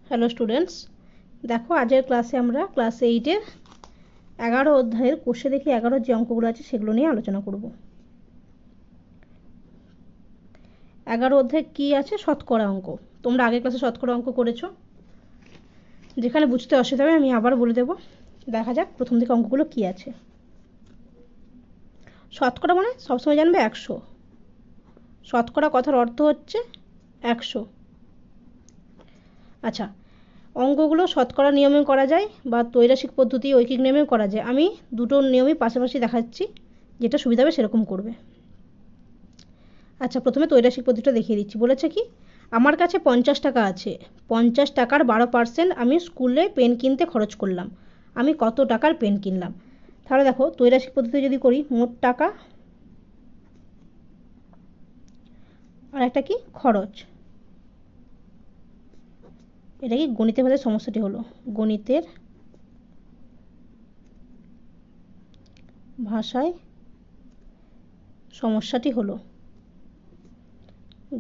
Hello students, দেখো আজের ক্লাসে আমরা ক্লাস 8-এর 11 অধ্যায়ের কোষে দেখি 11 যে অঙ্কগুলো আছে সেগুলো নিয়ে আলোচনা করব। 11 অধ্যায় কি আছে? শতকরা অঙ্ক। তোমরা আগের ক্লাসে শতকরা অঙ্ক করেছো, যেখানে বুঝতে অসুবিধা হবে আমি আবার বলে দেবো। দেখা যাক প্রথম দিকে অঙ্কগুলো কি আছে। শতকরা মানে সবসময় জানবে 100। শতকরা কথার অর্থ হচ্ছে 100। আচ্ছা, অঙ্কগুলো শতকরা নিয়মে করা যায় বা ত্রৈরাসিক পদ্ধতি ঐকিক নিয়মেও করা যায়। আমি দুটো নিয়মই পাশাপাশি দেখাচ্ছি, যেটা সুবিধা হবে সেরকম করবে। আচ্ছা, প্রথমে ত্রৈরাসিক পদ্ধতিটা দেখিয়ে দিচ্ছি। বলেছে কি, আমার কাছে 50 টাকা আছে, 50 টাকার 12% আমি স্কুলে পেন কিনতে খরচ করলাম। আমি কত টাকার পেন কিনলাম? তাহলে দেখো ত্রৈরাসিক পদ্ধতি যদি করি, মোট টাকা আর একটা কি খরচ। এটা কি গণিতের ভাষায় সমস্যাটি হলো, গণিতের ভাষায় সমস্যাটি হলো,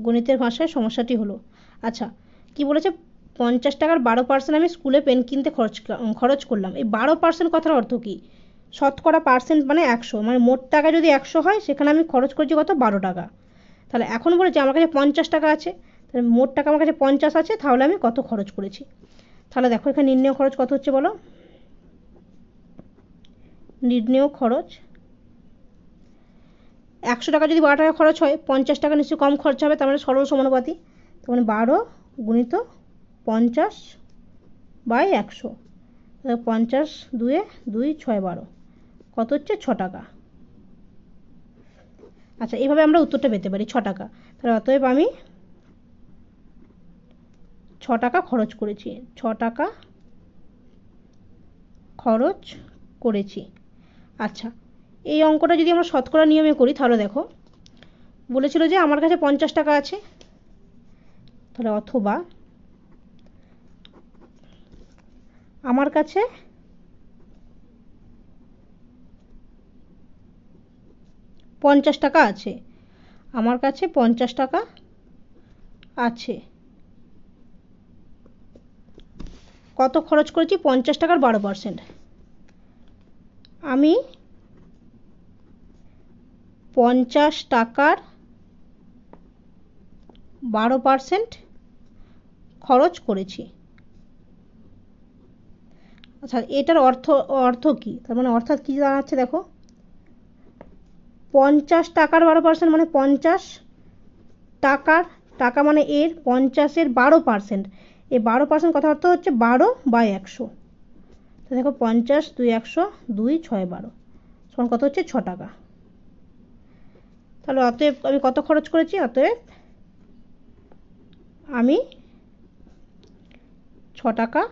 গণিতের ভাষায় সমস্যাটি হলো। আচ্ছা, কি বলেছে, 50 টাকার 12% আমি স্কুলে পেন কিনতে খরচ করলাম। এই 12% কথার অর্থ কি? শতকরা পার্সেন্ট মানে 100, মানে মোট টাকা যদি 100 হয় সেখানে আমি খরচ করেছি কত? 12 টাকা। তাহলে এখন বলেছে আমার কাছে 50 টাকা আছে, তাহলে মোট টাকা আমার কাছে 50 আছে, তাহলে আমি কত খরচ করেছি। তাহলে দেখো এখানে নির্ণেয় খরচ কত হচ্ছে বলো। নির্ণেয় খরচ 100 টাকা যদি 12 টাকা খরচ হয়, 50 টাকা নিশ্চয়ই কম খরচ হবে, তার মানে সরল সমানুপাতি। তার মানে 12 গুণিত 50 বাই 100, 50 দুয়ে 2 6 12, কত হচ্ছে? 6 টাকা। আচ্ছা, এইভাবে আমরা উত্তরটা পেতে পারি 6 টাকা। তাহলে অতএব আমি 6 টাকা খরচ করেছি, 6 টাকা খরচ করেছি। আচ্ছা, এই অঙ্কটা যদি আমরা শতকরা নিয়মে করি, তাহলে দেখো বলেছিল যে আমার কাছে 50 টাকা আছে, তাহলে অথবা আমার কাছে 50 টাকা আছে, আমার কাছে 50 টাকা আছে, কত খরচ করেছি? 50 টাকার 12%। আমি 50 টাকার 12% খরচ করেছি। আচ্ছা, এটার অর্থ কি? তার মানে অর্থাৎ কি দাঁড়াচ্ছে দেখো, 50 টাকার 12% মানে 50 টাকার, টাকা মানে এর, 50-এর 12%, এই 12% কথা অর্থ হচ্ছে 12 বাই 100। তো দেখো 50 2 100 2 6 12 সমান কত হচ্ছে? 6 টাকা। তাহলে অতএব আমি কত খরচ করেছি? অতএব আমি 6 টাকা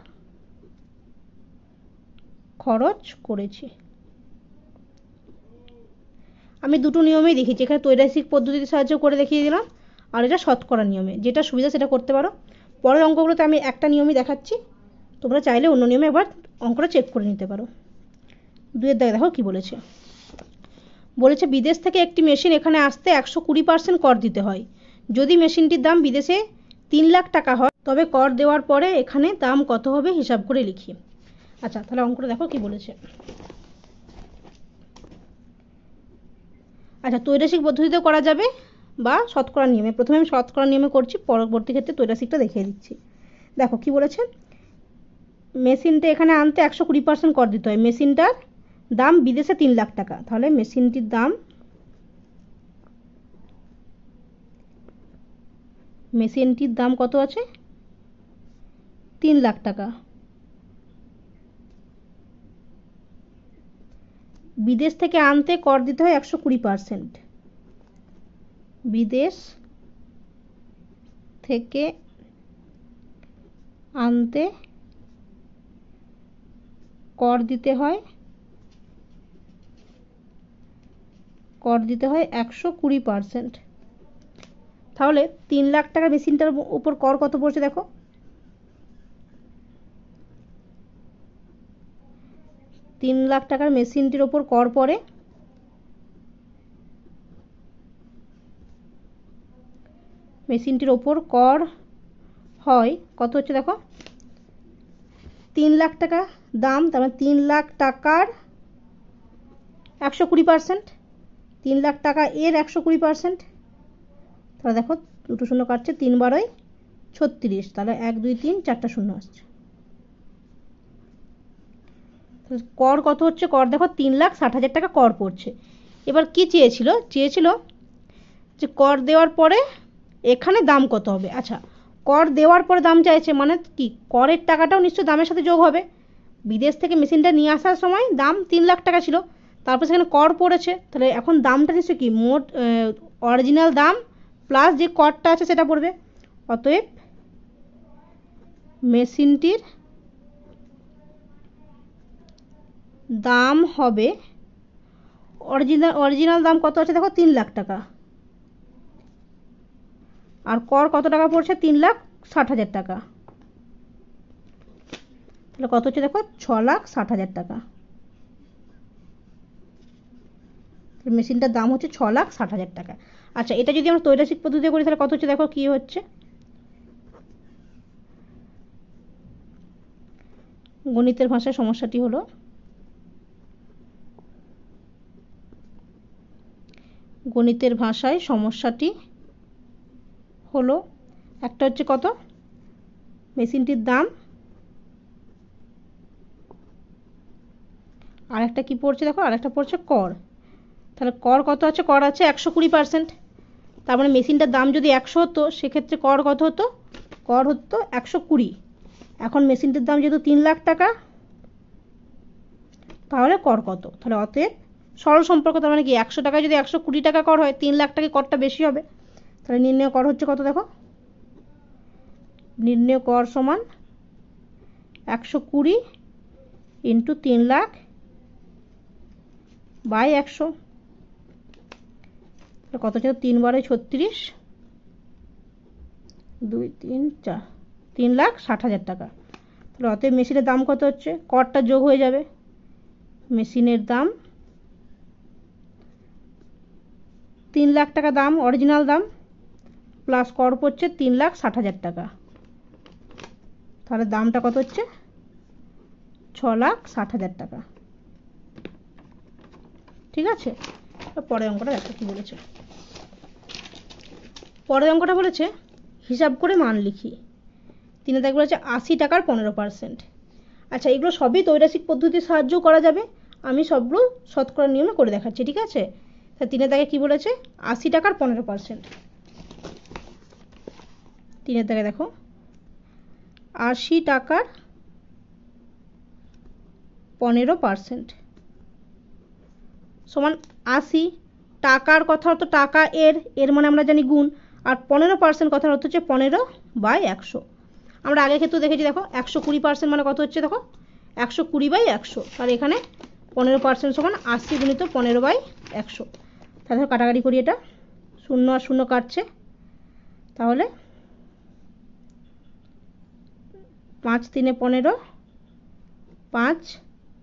খরচ করেছি। আমি দুটো নিয়মেই দেখেছি, এখানে ত্রৈরাসিক পদ্ধতির সাহায্য করে দেখিয়ে দিলাম, আর এটা শতকরা নিয়মে, যেটা সুবিধা সেটা করতে পারো। পরের অঙ্কগুলোতে আমি একটা নিয়মই দেখাচ্ছি, তোমরা চাইলে অন্য নিয়মে একবার অঙ্কটা চেক করে নিতে পারো। 2-এর দাগে দেখো কি বলেছে। বলেছে বিদেশ থেকে একটি মেশিন এখানে আসতে 120% কর দিতে হয়। যদি মেশিনটির দাম বিদেশে 3 লাখ টাকা হয়, তবে কর দেওয়ার পরে এখানে দাম কত হবে হিসাব করে লিখি। আচ্ছা, তাহলে অঙ্কটা দেখো কি বলেছে। আচ্ছা, ত্রৈরাসিক পদ্ধতিতে করা যাবে বা শতকরা নিয়মে। প্রথমে আমি শতকরা নিয়মে করছি, পরবর্তী ক্ষেত্রে ত্রৈরাসিকটা দেখিয়ে দিচ্ছি। দেখো কি বলেছে, মেশিনটা এখানে আনতে 120% কর দিতে হয়, মেশিনটার দাম বিদেশে 3 লাখ টাকা। তাহলে মেশিনটির দাম কত আছে? 3 লাখ টাকা। বিদেশ থেকে আনতে কর দিতে হয় 120%। বিদেশ থেকে আনতে কর দিতে হয় 120%। তাহলে 3 লাখ টাকা মেশিনটার উপর কর কত পড়ছে দেখো, 3 লাখ টাকার মেশিনটির ওপর কর পড়ে মেশিনটির ওপর কর হয় কত হচ্ছে দেখো, 3 লাখ টাকা দাম, তার মানে 3 লাখ টাকার 120%, 3 লাখ টাকা এর 120%। তাহলে দেখো দুটো শূন্য কাটছে, 3 বারোই 36, তাহলে 1 2 3 4টা শূন্য আসছে। কর কত হচ্ছে? কর দেখো 3,60,000 টাকা কর পড়ছে। এবার কি চেয়েছিল? চেয়েছিল যে কর দেওয়ার পরে এখানে দাম কত হবে। আচ্ছা, কর দেওয়ার পরে দাম চাইছে, মানে কি করের টাকাটাও নিশ্চয় দামের সাথে যোগ হবে। বিদেশ থেকে মেশিনটা নিয়ে আসার সময় দাম 3 লাখ টাকা ছিল, তারপর সেখানে কর পড়েছে, তাহলে এখন দামটা নিশ্চয় কি মোট অরিজিনাল দাম প্লাস যে করটা আছে সেটা পড়বে। অতএব মেশিনটির দাম হবে, অরিজিনাল দাম কত আছে দেখো 3 লাখ টাকা, আর কর কত টাকা পড়ছে? 3,60,000 টাকা। তাহলে কত হচ্ছে দেখো 6,60,000 টাকা। মেশিনটার দাম হচ্ছে 6,60,000 টাকা। আচ্ছা, এটা যদি আমরা ত্রৈমাসিক পদ্ধতিতে করি তাহলে কত হচ্ছে দেখো কি হচ্ছে। গণিতের ভাষায় সমস্যাটি হলো, গণিতের ভাষায় সমস্যাটি হলো একটা হচ্ছে কত মেশিনটির দাম, আর একটা কি পড়ছে দেখো, আর একটা পড়ছে কর। তাহলে কর কত আছে? কর আছে 120%। তার মানে মেশিনটার দাম যদি 100 হতো সেক্ষেত্রে কর কত হতো? কর হতো 120। এখন মেশিনটির দাম যেহেতু 3 লাখ টাকা, তাহলে কর কত? তাহলে অতএব সরল সম্পর্ক, তার মানে কি 100 টাকায় যদি 120 টাকা কর হয়, 3 লাখ টাকায় করটা বেশি হবে। তাহলে নির্ণয় কর হচ্ছে কত দেখো, নির্ণয় কর সমান 120 ইন্টু 3 লাখ বাই 100। কত হচ্ছে? 3 বারে 36, 2 3 4, 3,60,000 টাকা। তাহলে অতএব মেশিনের দাম কত হচ্ছে? করটা যোগ হয়ে যাবে, মেশিনের দাম 3 লাখ টাকা দাম অরিজিনাল দাম, প্লাস কর পড়ছে 3,60,000 টাকা। তাহলে দামটা কত হচ্ছে? 6,60,000 টাকা। ঠিক আছে, পরের অঙ্কটা দেখো কি বলেছে। পরের অঙ্কটা বলেছে হিসাব করে মান লিখি। 3 দাগে বলেছে 80 টাকার 15%। আচ্ছা, এগুলো সবই ত্রৈমাসিক পদ্ধতির সাহায্যেও করা যাবে, আমি সবগুলো শতকরা নিয়মে করে দেখাচ্ছি। ঠিক আছে, তা 3 দাগে কি বলেছে? 80 টাকার 15%। 3 দাগে দেখো 80 টাকার 15% সমান 80। টাকার কথা হতো টাকা এর মানে আমরা জানি গুণ, আর 15% কথার অর্থ হচ্ছে 15/100। আমরা আগের ক্ষেত্রে দেখেছি দেখো 120% মানে কত হচ্ছে দেখো 120/100, আর এখানে 15% সমান 80 গুণিত 15/100। তাহলে কাটাকাটি করি, এটা 0 আর 0 কাটছে, তাহলে 5 3 15, 5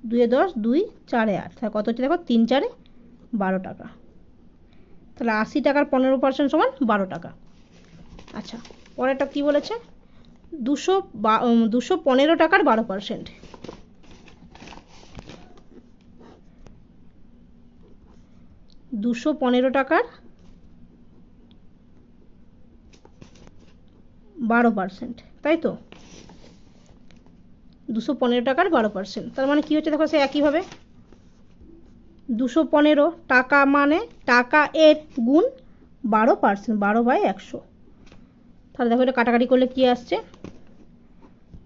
2 10, 2 4 8, তাহলে কত হচ্ছে দেখো 3 4 12 টাকা। তাহলে 80 টাকার 15% সমান 12 টাকা। আচ্ছা, পরেরটা কি বলেছে? 215 টাকার 12%। 215 টাকার 12%, তাই তো? 215 টাকার 12%, তার মানে কি হচ্ছে দেখো, সে একইভাবে 215 টাকা মানে টাকা এর গুণ 12%, 12/100। তাহলে দেখো এটা কাটাকাটি করলে কি আসছে?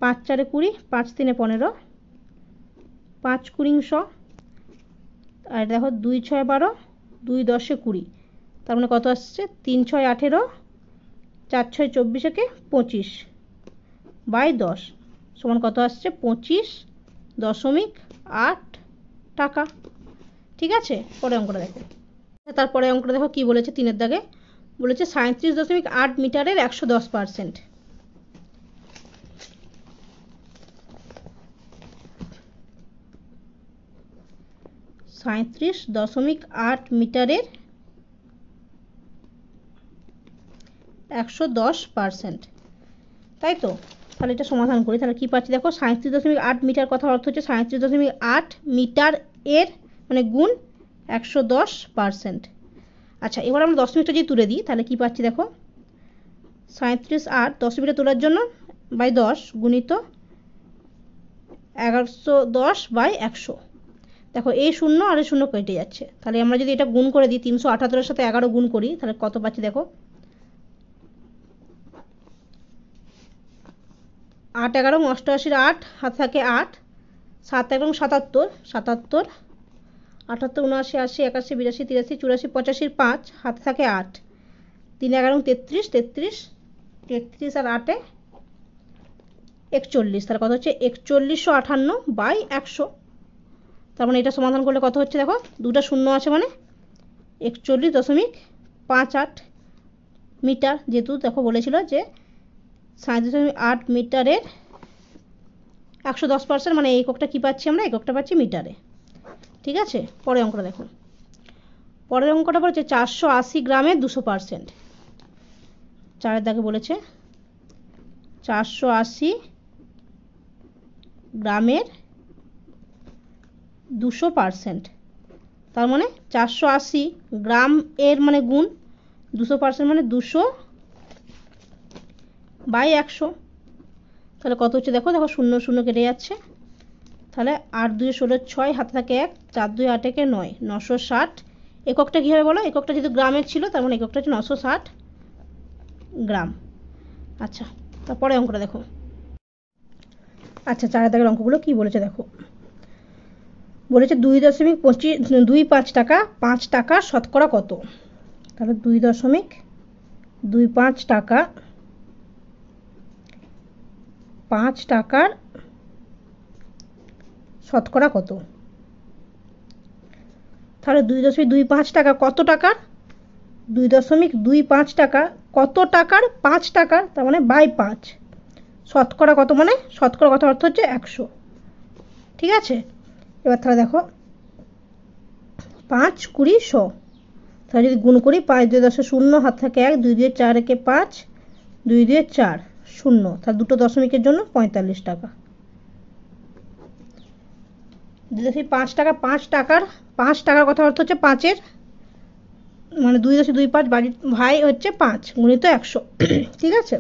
5 4 20, 5 3 15, 5 20 100, আর দেখো 2 6 12, 2 10 20, তার মানে কত আসছে? 3 6 18, 4 6 24 25/10 সমান কত আসছে? 25.8 টাকা। ঠিক আছে, পরে অঙ্কটা দেখো। তারপরে অঙ্কটা দেখো কি বলেছে। 3 দাগে বলেছে 37.8 মিটারের 110%। 37.8 মিটারের 110%, তাই তো? তাহলে এটা সমাধান করি। তাহলে কী পাচ্ছি দেখো, 37.8 মিটার কথা অর্থ হচ্ছে 37.8 মিটার এর মানে গুণ 110%। আচ্ছা, এবার আমরা দশমিকটা যদি তুলে দিই তাহলে কী পাচ্ছি দেখো, 37.8 দশমিকটা তোলার জন্য বাই 10 গুণিত 1110/100। দেখো এই শূন্য আর এই শূন্য কেটে যাচ্ছে, তাহলে আমরা যদি এটা গুণ করে দিই 378-এর সাথে 11 গুণ করি তাহলে কত পাচ্ছি দেখো, 8 11 88, 8 হাত থাকে 8, 7 11 77, 77 78 79 80 81 82 83 84 85 5 হাতে থাকে 8, 3 11 33 33 33 আর 8 41, তাহলে কত হচ্ছে 4158/100। তার মানে এটা সমাধান করলে কত হচ্ছে দেখো, দুটো শূন্য আছে মানে 41.58 মিটার, যেহেতু দেখো বলেছিল যে 37.8 মিটারের 110%, মানে এই এককটা কী পাচ্ছি আমরা, এককটা পাচ্ছি মিটারে। ঠিক আছে, পরের অঙ্কটা দেখো। পরের অঙ্কটা বলেছে 480 গ্রামে 200%। চারের দাগে বলেছে 480 গ্রামের 200%। তার মানে 480 গ্রাম এর মানে গুণ 200% মানে 200/100। তাহলে কত হচ্ছে দেখো, দেখো শূন্য শূন্য কেটে যাচ্ছে, তাহলে 8 2 16 6 হাতে থাকে 1, 4 2 8 1 9, 960। এককটা কী হবে বলো, এককটা যেহেতু গ্রামের ছিল তার মানে এককটা হচ্ছে 960 গ্রাম। আচ্ছা, তারপরে অঙ্কটা দেখো। আচ্ছা, চারের দাগের অঙ্কগুলো কি বলেছে দেখো, বলেছে 2.25 টাকা 5 টাকার শতকরা কত। তাহলে 2.25 টাকা 5 টাকার শতকরা কত। তাহলে 2.25 টাকা কত টাকার, 2.25 টাকা কত টাকার, 5 টাকার, তার মানে বাই 5, শতকরা কত মানে শতকরা কত অর্থ হচ্ছে 100। ঠিক আছে, এবার তাহলে দেখো 5 20 100, তাহলে যদি গুণ করি 5 2 10 0 হাত থাকে 1, 2 2 4 1 5, 2 2 4 0, তাহলে দুটো দশমিকের জন্য 45 টাকা। 2.5 টাকা 5 টাকার 5 টাকার কথা অর্থ হচ্ছে 5-এর মানে 2.25 ভাই হচ্ছে 5 গুণিত 100। ঠিক আছে,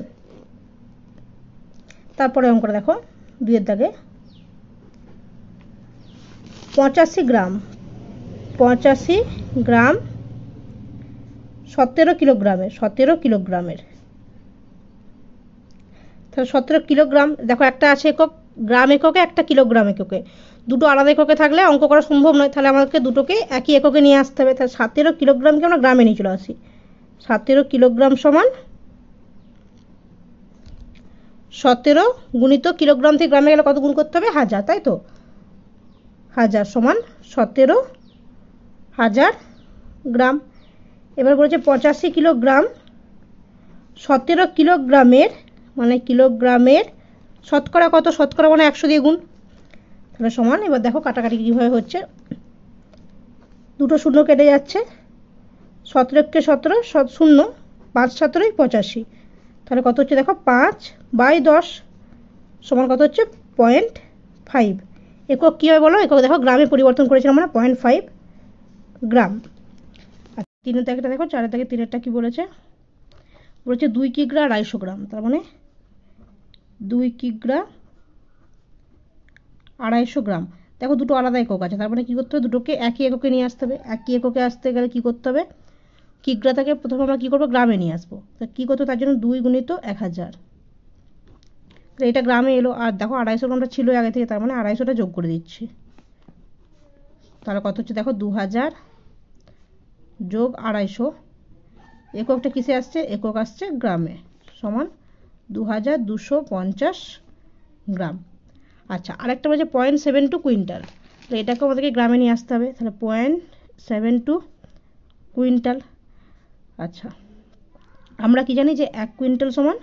তারপরে অঙ্কটা দেখো 2-এর দাগে 85 গ্রাম 17 কিলোগ্রামের তাহলে 17 কিলোগ্রাম, দেখো একটা আছে একক গ্রাম এককে, একটা কিলোগ্রাম এককে, দুটো আলাদা এককে থাকলে অঙ্ক করা সম্ভব নয়, তাহলে আমাদেরকে দুটোকে একই এককে নিয়ে আসতে হবে। তাহলে 17 কিলোগ্রামকে আমরা গ্রামে নিয়ে চলে আসি। 17 কিলোগ্রাম সমান 17 গুণিত কিলোগ্রাম থেকে গ্রামে গেলে কত গুণ করতে হবে, 1000, তাই তো, 1000 সমান 17,000 গ্রাম। এবার বলেছে 85 কিলোগ্রাম 17 কিলোগ্রামের মানে কিলোগ্রামের শতকরা কত, শতকরা মানে 100 দিয়ে গুণ, তাহলে সমান। এবার দেখো কাটাকাটি কীভাবে হচ্ছে, দুটো শূন্য কেটে যাচ্ছে, 17 17 শূন্য, 5 17 85, তাহলে কত হচ্ছে দেখো 5/10 সমান কত হচ্ছে 0.5। একক কী হবে বলো, একক দেখো গ্রামে পরিবর্তন করেছিলাম আমরা 0.5 গ্রাম। আচ্ছা, 3-এর দাগেটা দেখো, 4-এর দাগে 3-এরটা কী বলেছে, 2 কিগ্রা 250 গ্রাম, তার মানে 2 কিগ্রা 250 গ্রাম। দেখো দুটো আলাদা একক আছে, তার মানে কী করতে হবে, দুটোকে একই এককে নিয়ে আসতে হবে। একই এককে আসতে গেলে কী করতে হবে, কিগ্রাটাকে প্রথমে আমরা কী করবো, গ্রামে নিয়ে আসবো। তা কী করতে, তার জন্য 2 গুণিত 1000, এটা গ্রামে এলো। আর দেখো 250 গ্রামটা ছিল আগে থেকে, তার মানে 250টা যোগ করে দিচ্ছি, তাহলে কত হচ্ছে দেখো 2000 যোগ 250, এককটা কিসে আসছে, একক আসছে গ্রামে, সমান 2250 গ্রাম। আচ্ছা, আরেকটা বলছে 0.72 কুইন্টাল, তো এটাকে আমাদেরকে গ্রামে নিয়ে আসতে হবে, তাহলে 0.72 কুইন্টাল। আচ্ছা, আমরা কি জানি যে 1 কুইন্টাল সমান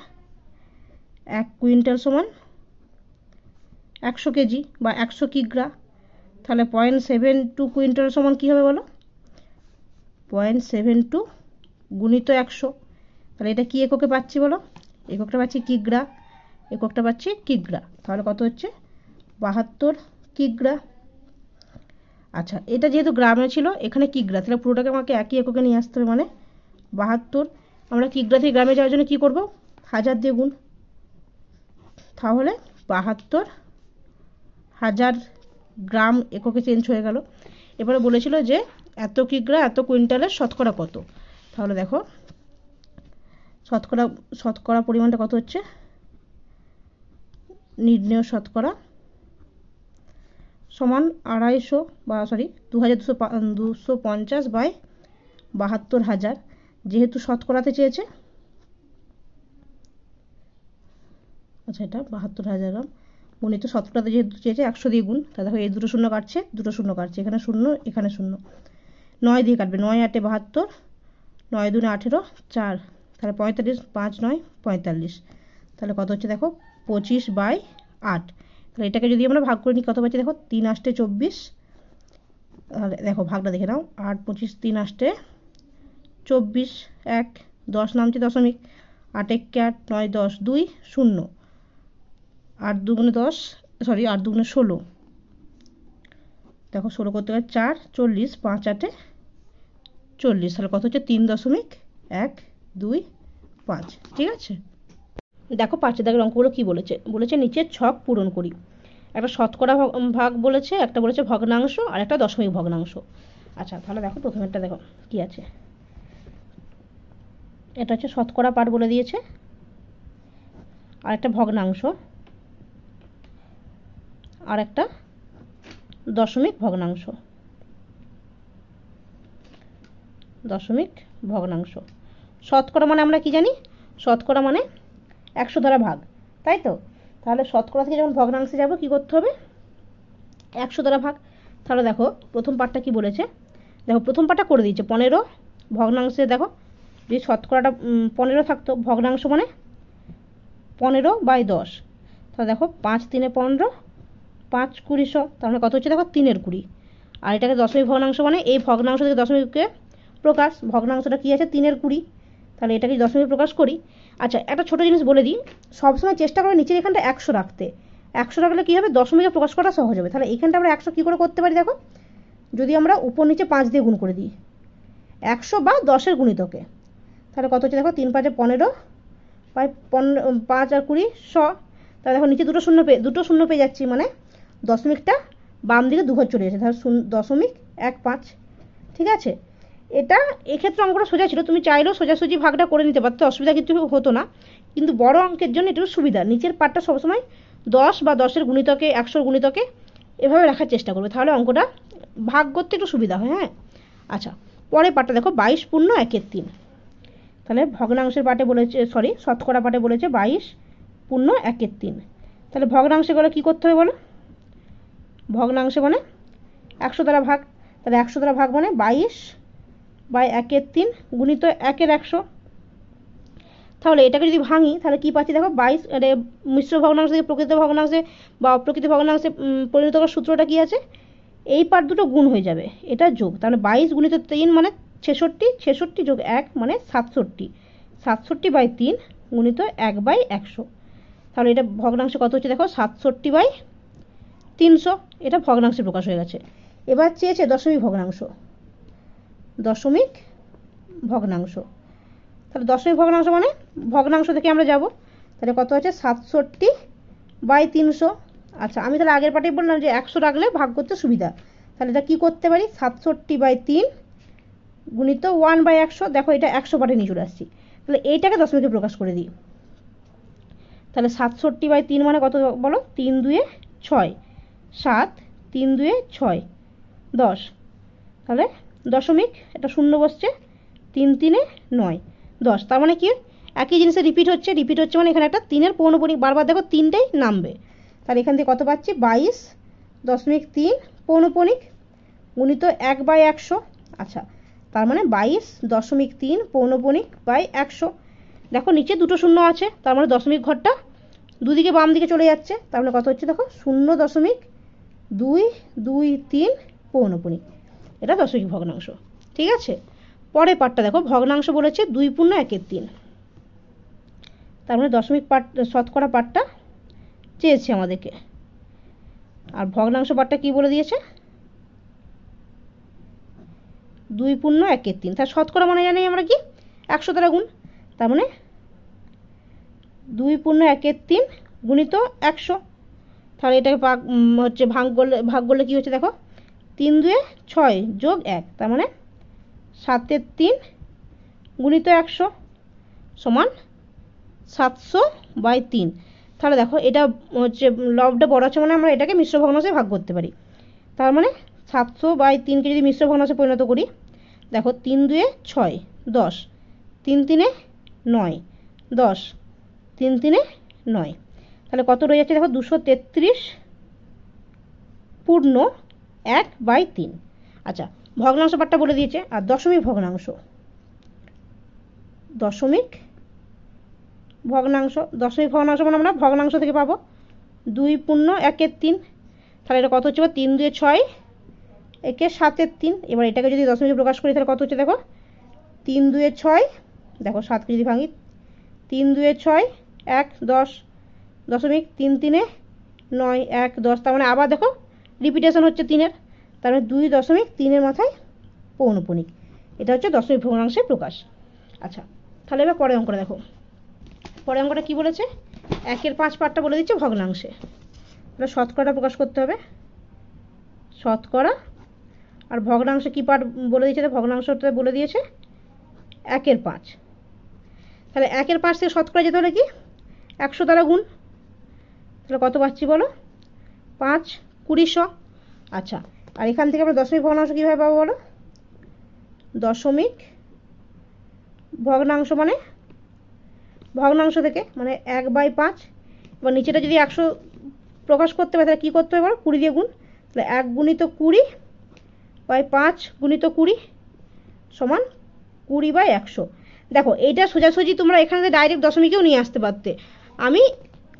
100 কেজি বা 100 কিগ্রা, তাহলে 0.72 কুইন্টাল সমান কী হবে বলো, 0.72 গুণিত 100, তাহলে এটা কি এককে পাচ্ছি বলো, এককটা পাচ্ছি কিগ্রা, এককটা পাচ্ছি কিগ্রা। তাহলে কত হচ্ছে 72 কিগ্রা। আচ্ছা, এটা যেহেতু গ্রামে ছিল, এখানে কিগ্রা, তাহলে পুরোটাকে আমাকে একই এককে নিয়ে আসতে হবে, মানে 72। আমরা কিগ্রা থেকে গ্রামে যাওয়ার জন্য কী করবো, 1000 দিয়ে গুণ, তাহলে 72,000 গ্রাম এককে চেঞ্জ হয়ে গেল। এবারে বলেছিল যে এত কিগ্রা এত কুইন্টালের শতকরা কত। তাহলে দেখো শতকরা পরিমাণটা কত হচ্ছে, নির্ণেয় শতকরা সমান 2250 বাই 72,000। যেহেতু শতকরাতে চেয়েছে, আচ্ছা এটা 72,000 গ্রাম গুণিত শতকরাতে যেহেতু চেয়েছে 100 দিয়ে গুণ। তা দেখো এই দুটো শূন্য কাটছে, দুটো শূন্য কাটছে, এখানে শূন্য এখানে শূন্য, 9 দিয়ে কাটবে, 9 8 72, 9 2 18, 4, তাহলে 45, 5 9 45। তাহলে কত হচ্ছে দেখো 25/8। তাহলে এটাকে যদি আমরা ভাগ করে নিই কত পাচ্ছি দেখো, 3 8 24। তাহলে দেখো ভাগটা দেখে নাও, 8 25 3 8 24, 1 10 নামছে দশমিক, 8 1 8 9 10 2 0, 8 2 10, সরি 8 2 16, দেখো 16 করতে পারে 4 40, 5 8 40। তাহলে কত হচ্ছে 3.125। ঠিক আছে, দেখো 5 দাগের অঙ্কগুলো কি বলেছে, বলেছে নিচের ছক পূরণ করি। একটা শতকরা ভাগ বলেছে, একটা বলেছে ভগ্নাংশ, আর একটা দশমিক ভগ্নাংশ। আচ্ছা তাহলে দেখো প্রথমেরটা দেখো কি আছে, এটা হচ্ছে শতকরা পাঠ বলে দিয়েছে, আর একটা ভগ্নাংশ, আর একটা দশমিক ভগ্নাংশ। দশমিক ভগ্নাংশ। শতকরা মানে আমরা কি জানি, শতকরা মানে 100 দ্বারা ভাগ, তাই তো। তাহলে শতকরা থেকে যখন ভগ্নাংশে যাব কি করতে হবে, 100 দ্বারা ভাগ। তাহলে দেখো প্রথম পার্টটা কি বলেছে, দেখো প্রথম পার্টটা করে দিয়েছে 15 ভগ্নাংশে। দেখো যদি শতকরাটা 15 থাকতো, ভগ্নাংশ মানে 15/10। তাহলে দেখো 5 3 15, 5 20 100, তাহলে কত হচ্ছে দেখো 3 20। আর এটাকে দশমিক ভগ্নাংশ মানে এই ভগ্নাংশ থেকে দশমিককে প্রকাশ, ভগ্নাংশটা কি আছে 3 20, তাহলে এটাকে দশমিক প্রকাশ করি। আচ্ছা একটা ছোটো জিনিস বলে দিই, সবসময় চেষ্টা করে নিচের এখানটা 100 রাখতে। 100 রাখলে কী হবে, দশমিকে প্রকাশ করা সহজ হবে। তাহলে এখানটা আমরা 100 কী করে করতে পারি দেখো, যদি আমরা উপর নিচে 5 দিয়ে গুণ করে দিই 100 বা 10-এর গুণিতকে, তাহলে কত হচ্ছে দেখো 3 5 15 বাই 5 আর 20 100। তাহলে দেখো নিচে দুটো শূন্য পেয়ে যাচ্ছি, মানে দশমিকটা বাম দিকে দুঘর চলে যাচ্ছে, তাহলে 0.15। ঠিক আছে, এটা এক্ষেত্রে অঙ্কটা সোজা ছিল, তুমি চাইলেও সোজাসুজি ভাগটা করে নিতে পারতে, অসুবিধা কিছু হতো না। কিন্তু বড় অঙ্কের জন্য একটু সুবিধা, নিচের পার্টটা সবসময় 10 বা 10-এর গুণিতকে 100-র গুণিতকে এভাবে রাখার চেষ্টা করবে, তাহলে অঙ্কটা ভাগ করতে একটু সুবিধা হয়। হ্যাঁ আচ্ছা, পরের পার্টটা দেখো 22 পূর্ণ 1/3। তাহলে ভগ্নাংশের পার্টে বলেছে, সরি শতকরা পার্টে বলেছে 22 পূর্ণ 1/3। তাহলে ভগ্নাংশে গেলে কী করতে হবে বলো, ভগ্নাংশে মানে 100 দ্বারা ভাগ। তাহলে 100 দ্বারা ভাগ মানে 22/1/3 গুণিত 1/100। তাহলে এটাকে যদি ভাঙি তাহলে কি পাচ্ছি দেখো 22, মিশ্র ভগ্নাংশ থেকে প্রকৃত ভগ্নাংশে বা অপ্রকৃত ভগ্নাংশে পরিণত করার সূত্রটা কি আছে, এই পার্ট দুটো গুণ হয়ে যাবে, এটা যোগ। তাহলে 22 গুণিত 3 মানে 66, 66 যোগ 1 মানে 67, 67/3 গুণিত 1/100। তাহলে এটা ভগ্নাংশ কত হচ্ছে দেখো 67/300, এটা ভগ্নাংশে প্রকাশ হয়ে গেছে। এবার চেয়েছে দশমিক ভগ্নাংশ, দশমিক ভগ্নাংশ। তাহলে দশমিক ভগ্নাংশ মানে ভগ্নাংশ থেকে আমরা যাব, তাহলে কত আছে 67/300। আচ্ছা আমি তাহলে আগের পার্টেই বললাম যে 100 রাখলে ভাগ করতে সুবিধা, তাহলে এটা কী করতে পারি 67/3 গুণিত 1/100। দেখো এটা 100 পার্টে নিয়ে চলে আসছি, তাহলে এইটাকে দশমিকে প্রকাশ করে দিই। তাহলে 67/3 মানে কত বলো, 3 2 6, 7 3 2 6 10। তাহলে দশমিক, এটা শূন্য বসছে, 3 3 9 10। তার মানে কি একই জিনিসে রিপিট হচ্ছে মানে এখানে একটা 3-এর পৌনঃপুনিক, বারবার দেখো 3টেই নামবে। তাহলে এখান থেকে কত পাচ্ছি 22.3 পৌনঃপুনিক গুণিত 1/100। আচ্ছা তার মানে 22.3 পৌনঃপুনিক বাই 100। দেখো নিচে দুটো শূন্য আছে, তার মানে দশমিক ঘরটা দুদিকে বাম দিকে চলে যাচ্ছে, তার মানে কত হচ্ছে দেখো 0.223 পৌনঃপুনিক, এটা দশমিক ভগ্নাংশ। ঠিক আছে, পরের পার্টটা দেখো ভগ্নাংশ বলেছে 2 পূর্ণ 1/3। তার মানে দশমিক পার্ট শতকরা পার্টটা চেয়েছে আমাদেরকে। আর ভগ্নাংশ পার্টটা কি বলে দিয়েছে, 2 পূর্ণ 1/3। তার শতকরা মানে জানি আমরা কি 100 দ্বারা গুণ, তার মানে 2 পূর্ণ 1/3 গুণিত 100। তাহলে এটাকে হচ্ছে ভাগ করলে কি হচ্ছে দেখো, 3 2 6 যোগ 1, তার মানে 7/3 গুণিত 100 সমান 700/3। তাহলে দেখো এটা হচ্ছে লবটা বড় আছে মানে আমরা এটাকে মিশ্র ভগ্নাংশে ভাগ করতে পারি। তার মানে 700/3কে যদি মিশ্র ভগ্নাংশে পরিণত করি, দেখো 3 2 6 10, 3 3 9 10, 3 3 9, তাহলে কত রয়ে যাচ্ছে দেখো, 233 পূর্ণ 1/3। আচ্ছা, ভগ্নাংশ পার্টটা বলে দিয়েছে। আর দশমিক ভগ্নাংশ, দশমিক ভগ্নাংশ মানে আমরা ভগ্নাংশ থেকে পাবো 2 পূর্ণ 1/3। তাহলে এটা কত হচ্ছে, 3 2 6 একে 7/3। এবার এটাকে যদি দশমিকে প্রকাশ করি তাহলে কত হচ্ছে দেখো, 3 2 6, দেখো 7কে যদি ভাঙি, 3 2 6 1 10, দশমিক 3 3 9 1 10, তার মানে আবার দেখো রিপিটেশন হচ্ছে 3-এর, তার মানে 2.3-এর মাথায় পৌনঃপুনিক। এটা হচ্ছে দশমিক ভগ্নাংশের প্রকাশ। আচ্ছা, তাহলে এবার পরের অঙ্কটা দেখো। পরের অঙ্কটা কি বলেছে, 1/5 পার্টটা বলে দিচ্ছে ভগ্নাংশে। তাহলে শতকরাটা প্রকাশ করতে হবে, শতকরা। আর ভগ্নাংশে কি পার্ট বলে দিয়েছে, ভগ্নাংশটা বলে দিয়েছে 1/5। তাহলে 1/5 থেকে শতকরা যেতে হলে কি 100 দ্বারা গুণ। তাহলে কত পাচ্ছি বলো, 5 20 100। আচ্ছা, আর এখান থেকে আমরা দশমিক ভগ্নাংশ কীভাবে পাবো বলো, দশমিক ভগ্নাংশ মানে ভগ্নাংশ থেকে মানে 1/5। এবার নিচেটা যদি 100 প্রকাশ করতে হবে তাহলে কী করতে হবে বলো, 20 দিয়ে গুণ। তাহলে 1 গুণিত 20/5 গুণিত 20 সমান 20/100। দেখো এইটা সোজাসুজি তোমরা এখানে ডাইরেক্ট দশমিকেও নিয়ে আসতে পারতে, আমি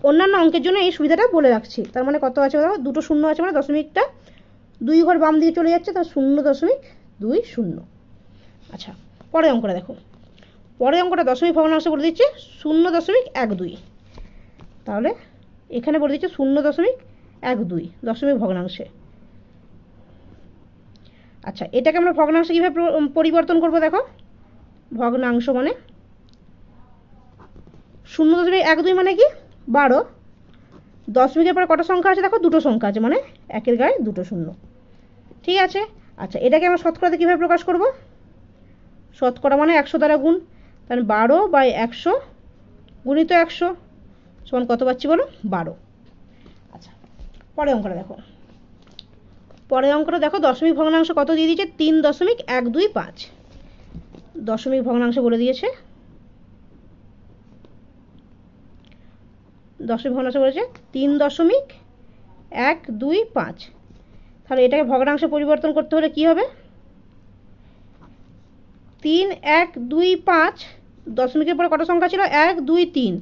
অন্যান্য অঙ্কের জন্য এই সুবিধাটা বলে রাখছি। তার মানে কত আছে দেখো, দুটো শূন্য আছে মানে দশমিকটা 2 ঘর বাম দিকে চলে যাচ্ছে, তার 0.20। আচ্ছা, পরের অঙ্কটা দেখো। পরের অঙ্কটা দশমিক ভগ্নাংশ বলে দিচ্ছে 0.12। তাহলে এখানে বলে দিচ্ছে 0.12 দশমিক ভগ্নাংশে। আচ্ছা, এটাকে আমরা ভগ্নাংশে কীভাবে পরিবর্তন করবো দেখো, ভগ্নাংশ মানে 0.12 মানে কি 12। দশমিকের পরে কটা সংখ্যা আছে দেখো, দুটো সংখ্যা আছে মানে একের গায়ে দুটো শূন্য। ঠিক আছে। আচ্ছা, এটাকে আমরা শতকরাতে কীভাবে প্রকাশ করব, শতকরা মানে 100 দ্বারা গুণ। তাহলে 12/100 গুণিত 100 সমান কত পাচ্ছি বলো, 12। আচ্ছা, পরের অঙ্কটা দেখো। পরের অঙ্কটা দেখো, দশমিক ভগ্নাংশ কত দিয়ে দিয়েছে, 3.125। দশমিক ভগ্নাংশ বলে দিয়েছে, দশমিক ভগ্নাংশ বলেছে 3.125। তাহলে এটাকে ভগ্নাংশে পরিবর্তন করতে হলে কি হবে, 3.125 দশমিকের পরে কটা সংখ্যা ছিল, 1 2 3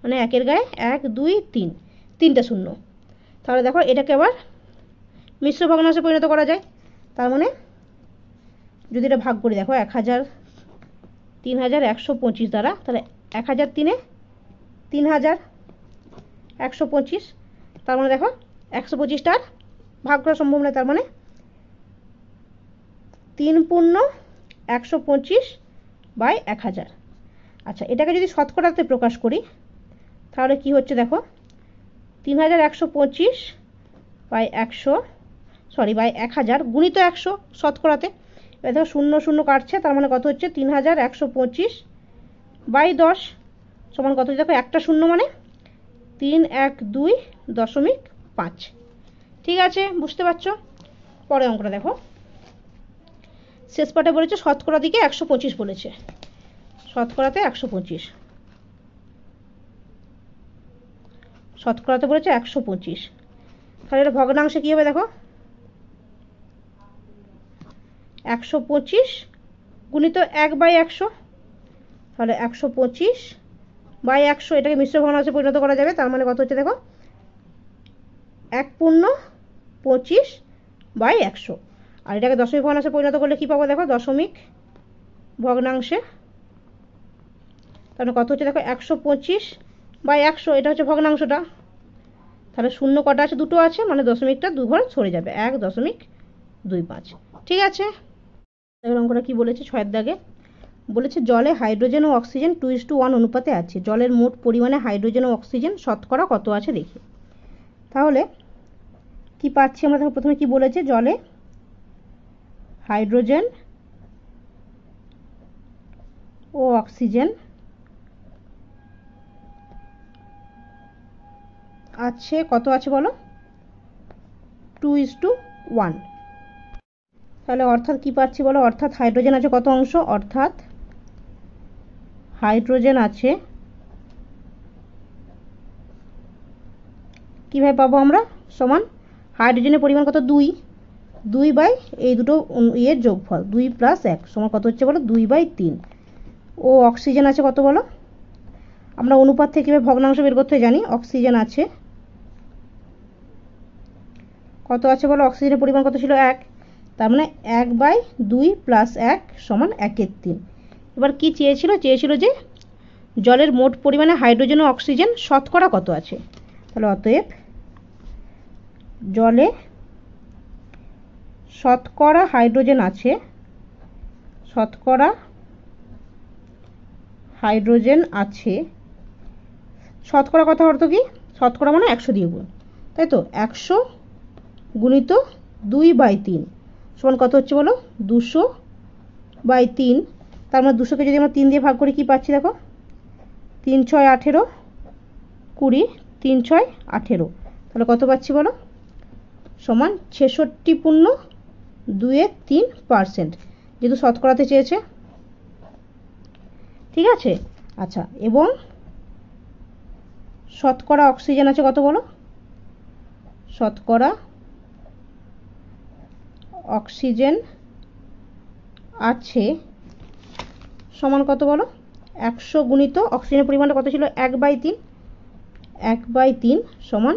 মানে একের গায়ে 1 2 3, তিনটা শূন্য। তাহলে দেখো এটাকে আবার মিশ্র ভগ্নাংশে পরিণত করা যায়। তার মানে যদি এটা ভাগ করি দেখো 3125 দ্বারা, তাহলে 1003-এ 3125। তার মানে দেখো 125টার ভাগ করা সম্ভব নয়, তার মানে 3 পূর্ণ 125/1000। আচ্ছা, এটাকে যদি শতকরাতে প্রকাশ করি তাহলে কি হচ্ছে দেখো, 3125/1000 গুণিত 100 শতকরাতে। এবার দেখো 0 0 কাটছে, তার মানে কত হচ্ছে 3125/10 সমান কত হচ্ছে দেখো, একটা শূন্য মানে 312.5। ঠিক আছে, বুঝতে পারছো। পরের অঙ্কটা দেখো, শেষ পাটে বলেছে শতকরা দিকে 125 বলেছে, শতকরাতে 125, শতকরাতে বলেছে 125। তাহলে এটা ভগ্নাংশে কী হবে দেখো, 125 গুণিত 1/100। তাহলে 125/100 এটাকে মিশ্র ভগ্নাংশে পরিণত করা যাবে। তার মানে কত হচ্ছে দেখো, 1 পূর্ণ 25/100। আর এটাকে দশমিক ভগ্নাংশে পরিণত করলে কি পাবো দেখো, দশমিক ভগ্নাংশে। তাহলে কত হচ্ছে দেখো, 125/100 এটা হচ্ছে ভগ্নাংশটা। তাহলে শূন্য কটা আছে? দুটো আছে, মানে দশমিকটা দু ঘর সরে যাবে, 1.25। ঠিক আছে, এবার অঙ্কটা কি বলেছে? 6 দাগে বলেছে জলে হাইড্রোজেন ও অক্সিজেন 2:1 অনুপাতে আছে, জলের মোট পরিমাণে হাইড্রোজেন ও অক্সিজেন শতকরা কত আছে দেখি। তাহলে কি পাচ্ছি আমরা? দেখো প্রথমে কি বলেছে, জলে হাইড্রোজেন ও অক্সিজেন আছে, কত আছে বলো? 2:1। তাহলে অর্থাৎ কি পাচ্ছি বলো? অর্থাৎ হাইড্রোজেন আছে কত অংশ? অর্থাৎ হাইড্রোজেন আছে, কিভাবে পাবো আমরা? সমান হাইড্রোজেনের পরিমাণ কত? 2 বাই এই দুটো ইয়ের যোগফল, 2 + 1 সমান কত হচ্ছে বলো? 2/3। ও অক্সিজেন আছে কত বলো? আমরা অনুপাত থেকে কিভাবে ভগ্নাংশ বের করতে জানি। অক্সিজেন আছে কত আছে বলো? অক্সিজেনের পরিমাণ কত ছিল? 1, তার মানে 1/2 + 1 সমান 1/3। এবার কি চেয়েছিল? চেয়েছিল যে জলের মোট পরিমাণে হাইড্রোজেন ও অক্সিজেন শতকরা কত আছে। তাহলে অতএব জলে শতকরা হাইড্রোজেন আছে, শতকরা হাইড্রোজেন আছে, শতকরা কথা অর্থ কি? শতকরা মানে 100 দিয়ে গুণ, তাই তো? 100 গুণিত 2/3 সমান কত হচ্ছে বলো? 200/3। তার মানে 200কে যদি আমরা 3 দিয়ে ভাগ করি কি পাচ্ছি দেখো? 3 × 6 = 18, 20, 3 × 6 = 18। তাহলে কত পাচ্ছি বলো? সমান 66.23%, যেহেতু শতকরাতে চেয়েছে। ঠিক আছে, আচ্ছা, এবং শতকরা অক্সিজেন আছে কত বলো? শতকরা অক্সিজেন আছে সমান কত বলো? 100 গুণিত অক্সিজেনের পরিমাণটা কত ছিল? 1/3, 1/3 সমান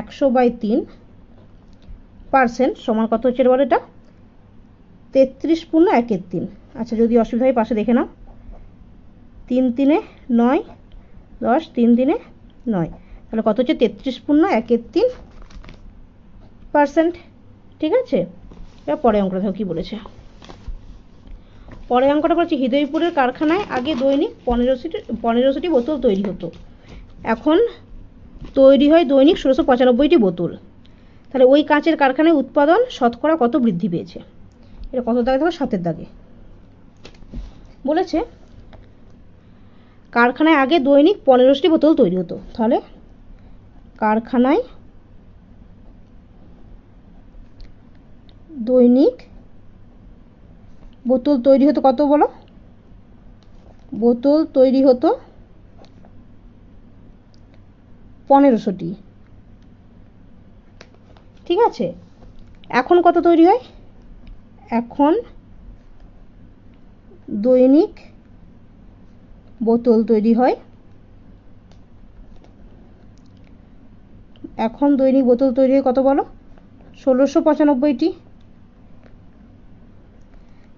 100/3% সমান কত হচ্ছে বলো? এটা 33.13। আচ্ছা, যদি অসুবিধা হয় পাশে দেখে নাও। 3 × 3 = 9, 10, 3 × 3 = 9, তাহলে কত হচ্ছে? 33.13%। ঠিক আছে, এবার পরে অঙ্কটা দেখো কি বলেছে। পরের অঙ্কটা বলছে হৃদয়পুরের কারখানায় আগে দৈনিক 1500টি বোতল তৈরি হতো, এখন তৈরি হয় দৈনিক 1695টি বোতল। তাহলে ওই কাঁচের কারখানায় উৎপাদন শতকরা কত বৃদ্ধি পেয়েছে? এটা কত দাগে দেখো? 7 দাগে বলেছে কারখানায় আগে দৈনিক 1500টি বোতল তৈরি হতো, তাহলে কারখানায় দৈনিক বোতল তৈরি হতো কত বলো? বোতল তৈরি হতো 1500টি। ঠিক আছে, এখন কত তৈরি হয়? এখন দৈনিক বোতল তৈরি হয়, এখন দৈনিক বোতল তৈরি হয় কত বলো? 1695টি,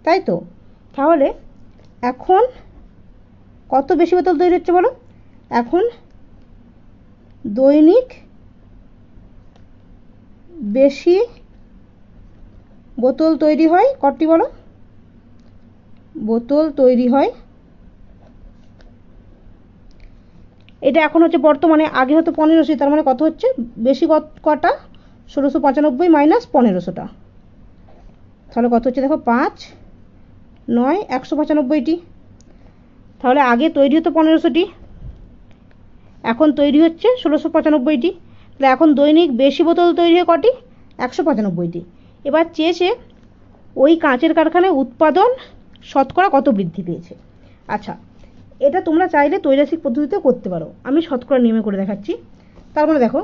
তাই তো? তাহলে এখন কত বেশি বোতল তৈরি হচ্ছে বলো? এখন দৈনিক বেশি বোতল তৈরি হয় কতটি বলো? বোতল তৈরি হয়, এটা এখন হচ্ছে বর্তমানে, আগে হতো 1500, তার মানে কত হচ্ছে বেশি? কটা? 1695 মাইনাস 1500টা, তাহলে কত হচ্ছে দেখো? 5, 9, 195টি। তাহলে আগে তৈরি হতো 1500টি, এখন তৈরি হচ্ছে 1695টি। তাহলে এখন দৈনিক বেশি বোতল তৈরি হয় কটি? 195টি। এবার চেয়েছে ওই কাঁচের কারখানায় উৎপাদন শতকরা কত বৃদ্ধি পেয়েছে। আচ্ছা, এটা তোমরা চাইলে তৈরাসিক পদ্ধতিতে করতে পারো, আমি শতকরা নিয়মে করে দেখাচ্ছি। তার মানে দেখো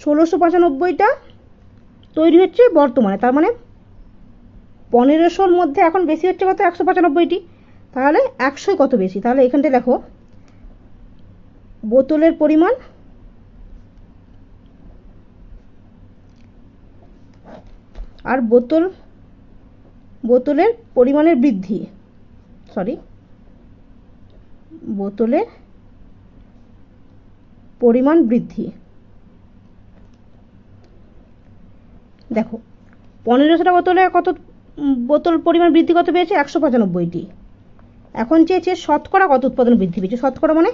1695টা তৈরি হচ্ছে বর্তমানে, তার মানে 1500-র মধ্যে এখন বেশি হচ্ছে কত? 195টি। তাহলে 100 কত বেশি? তাহলে এখানটা দেখো বোতলের পরিমাণ আর বোতলের পরিমাণের বৃদ্ধি, বোতলের পরিমাণ বৃদ্ধি। দেখো 1500টা বোতলে কত বোতল পরিমাণ বৃদ্ধি কত পেয়েছে? 195টি। এখন চেয়েছে শতকরা কত উৎপাদন বৃদ্ধি পেয়েছে। শতকরা মানে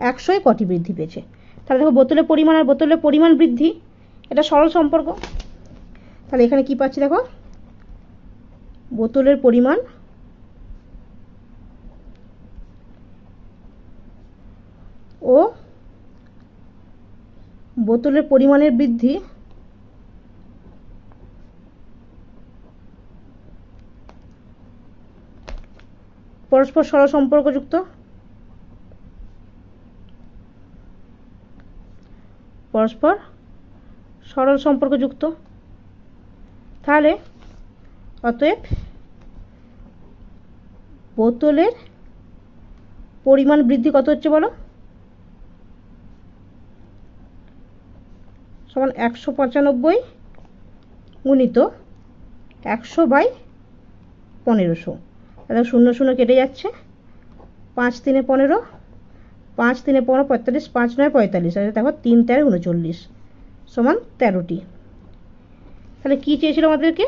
100-এ কটি বৃদ্ধি পেয়েছে। তাহলে দেখো বোতলের পরিমাণ আর বোতলের পরিমাণ বৃদ্ধি, এটা সরল সম্পর্ক। তাহলে এখানে কি পাচ্ছি দেখো, বোতলের পরিমাণ ও বোতলের পরিমাণের বৃদ্ধি পরস্পর সরল সম্পর্কযুক্ত। পরস্পর সরল সম্পর্কযুক্ত। তাহলে অতএব বোতলের পরিমাণ বৃদ্ধি কত হচ্ছে বলো? সমান 195 গুণিত 100/1500। তাহলে 0 0 কেটে যাচ্ছে, 5 3 15, 5 3 15 45, 5 9 45। তাহলে দেখো 3 13 39 সমান 13টি। তাহলে কি চেয়েছিল আমাদেরকে?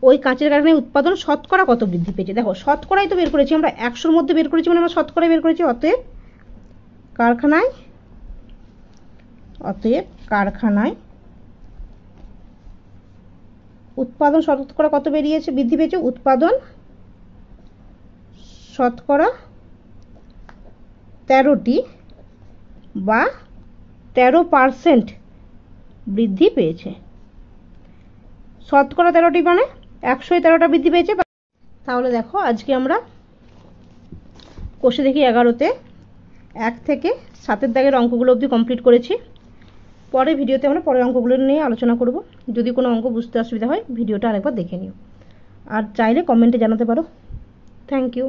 ওই কাঁচের কারখানায় উৎপাদন শতকরা কত বৃদ্ধি পেয়েছে। দেখো শতকরাই তো বের করেছি আমরা, 100-র মধ্যে বের করেছি মানে আমরা শতকরাই বের করেছি। অতএব কারখানায় উৎপাদন শতকরা কত বৃদ্ধি পেয়েছে? উৎপাদন শতকরা 13টি বা 13% বৃদ্ধি পেয়েছে। শতকরা 13টি মানে 100-এ 13টা বৃদ্ধি পেয়েছে। তাহলে দেখো আজকে আমরা কোষে দেখি 11তে 1 থেকে 7-এর দাগের অঙ্কগুলো অবধি কমপ্লিট করেছি। পরের ভিডিওতে আমরা পরের অঙ্কগুলো নিয়ে আলোচনা করব। যদি কোনো অঙ্ক বুঝতে অসুবিধা হয় ভিডিওটা আরেকবার দেখে নিও, আর চাইলে কমেন্টে জানাতে পারো। Thank you.